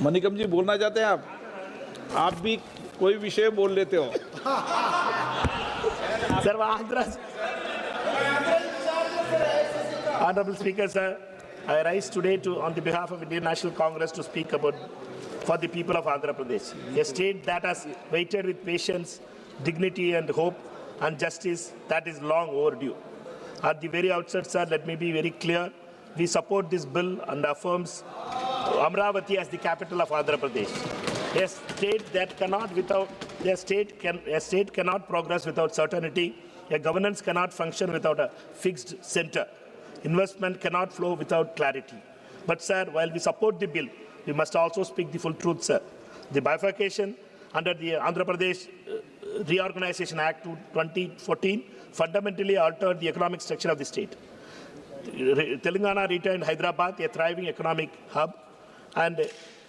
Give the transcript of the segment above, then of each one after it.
मनिकम जी बोलना चाहते हैं आप भी कोई विषय बोल लेते हो। Honorable Speaker, sir, I rise today on the behalf of Indian National Congress to speak for the people of Andhra Pradesh, a state that has waited with patience, dignity and hope and justice that is long overdue. At the very outset, sir, let me be very clear. We support this bill and affirms Amaravati as the capital of Andhra Pradesh. A state cannot progress without certainty. A governance cannot function without a fixed center. Investment cannot flow without clarity. But, sir, while we support the bill, we must also speak the full truth, sir. The bifurcation under the Andhra Pradesh Reorganization Act 2014 fundamentally altered the economic structure of the state. Telangana retained Hyderabad, a thriving economic hub, and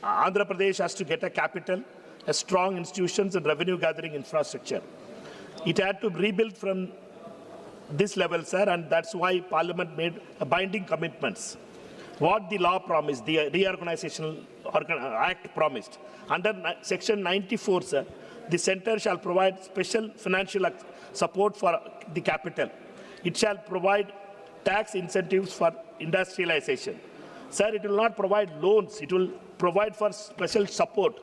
Andhra Pradesh has to get a capital, a strong institutions and revenue gathering infrastructure. It had to rebuild from this level, sir, and that's why Parliament made binding commitments. What the law promised, the Reorganization Act promised. Under Section 94, sir, the Centre shall provide special financial support for the capital. It shall provide tax incentives for industrialization. Sir, it will not provide loans, it will provide for special support.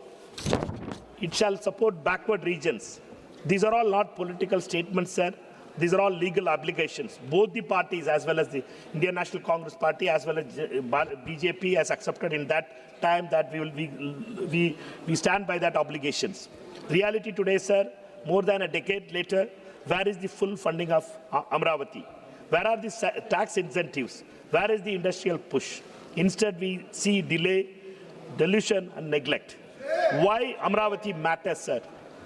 It shall support backward regions. These are all not political statements, sir. These are all legal obligations. Both the parties, as well as the Indian National Congress Party, as well as BJP, has accepted in that time that we stand by that obligations. Reality today, sir, more than a decade later, where is the full funding of Amaravati? Where are the tax incentives? Where is the industrial push? Instead, we see delay, delusion, and neglect. Why Amaravati matters, sir?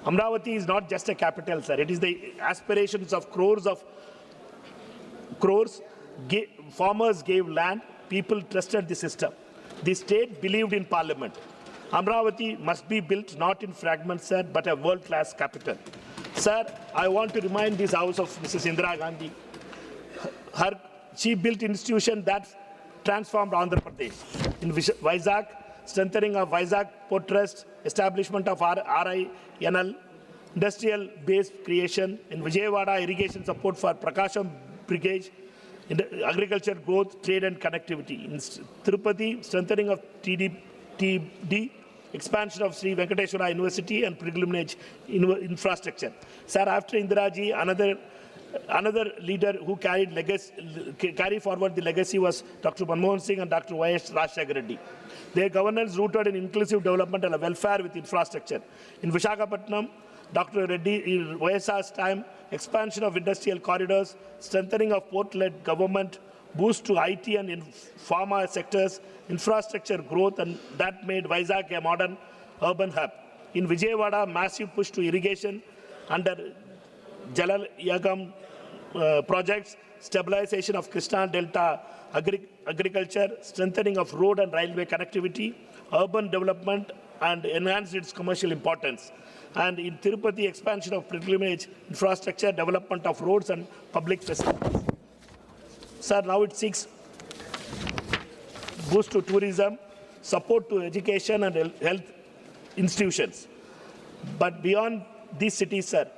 Amaravati is not just a capital, sir. It is the aspirations of crores. Farmers gave land, people trusted the system. The state believed in Parliament. Amaravati must be built not in fragments, sir, but a world-class capital. Sir, I want to remind this House of Mrs. Indira Gandhi. She built institutions that transformed Andhra Pradesh. In Vizag, strengthening of Vizag Port Trust, establishment of RINL, industrial base creation. In Vijayawada, irrigation support for Prakasham Brigade, agriculture growth, trade and connectivity. In Tirupati, strengthening of TD, expansion of Sri Venkateswara University and pilgrimage infrastructure. Sir, after Indiraji, another leader who carried forward the legacy was Dr. Manmohan Singh and Dr. Y.S. Rajshekar Reddy. Their governance rooted in inclusive development and welfare with infrastructure. In Visakhapatnam, Dr. Reddy, in YSR's time, expansion of industrial corridors, strengthening of port-led government, boost to IT and pharma sectors, infrastructure growth, and that made Vizag a modern urban hub. In Vijayawada, massive push to irrigation under Jalal Yagam projects, stabilization of Krishna Delta agriculture, strengthening of road and railway connectivity, urban development, and enhanced its commercial importance. And in Tirupati, expansion of pilgrimage infrastructure, development of roads and public facilities. Sir, now it seeks boost to tourism, support to education and health institutions. But beyond these cities, sir,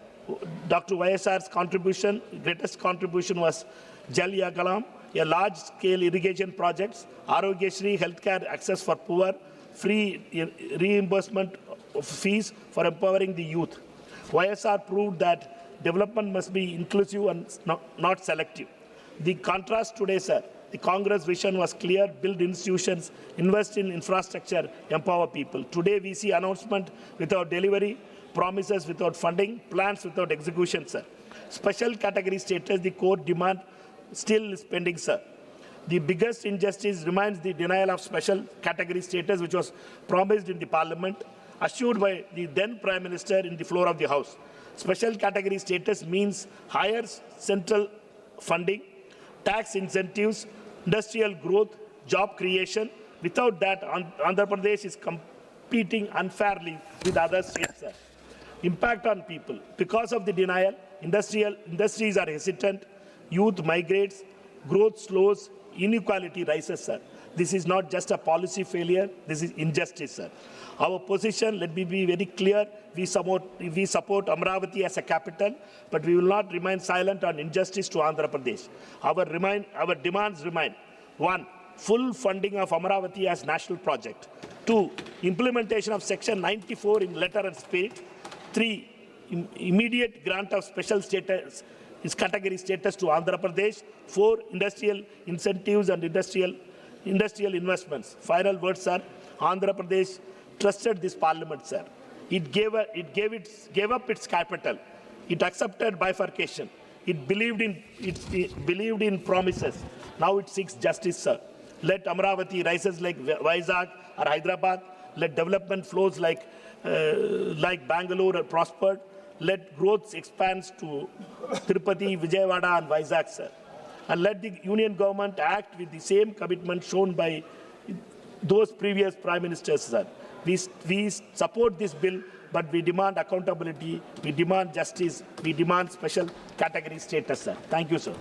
Dr. YSR's contribution, greatest contribution was Jal Yagalam, a large-scale irrigation projects, Arogyashri, healthcare access for poor, free reimbursement of fees for empowering the youth. YSR proved that development must be inclusive and not selective. The contrast today, sir, the Congress vision was clear: build institutions, invest in infrastructure, empower people. Today we see announcement without delivery, promises without funding, plans without execution, sir. Special category status, the court demand still is pending, sir. The biggest injustice remains the denial of special category status, which was promised in the Parliament, assured by the then Prime Minister in the floor of the House. Special category status means higher central funding, tax incentives, industrial growth, job creation. Without that, Andhra Pradesh is competing unfairly with other states, sir. Impact on people. Because of the denial, industries are hesitant, youth migrates, growth slows, inequality rises, sir. This is not just a policy failure, this is injustice, sir. Our position, let me be very clear, we support Amaravati as a capital, but we will not remain silent on injustice to Andhra Pradesh. Our demands remain: 1. Full funding of Amaravati as national project. 2. Implementation of Section 94 in letter and spirit. 3. Immediate grant of special status, category status to Andhra Pradesh. 4. Industrial incentives and industrial investments. Final words, sir. Andhra Pradesh trusted this parliament, sir. It gave up its capital. It accepted bifurcation. It believed in promises. Now it seeks justice, sir. Let Amaravati rises like Vizag or Hyderabad. Let development flows like Bangalore prospered. Let growth expand to Tirupati, Vijayawada and Vizag, sir. And let the union government act with the same commitment shown by those previous prime ministers, sir. We support this bill, but we demand accountability, we demand justice, we demand special category status, sir. Thank you, sir.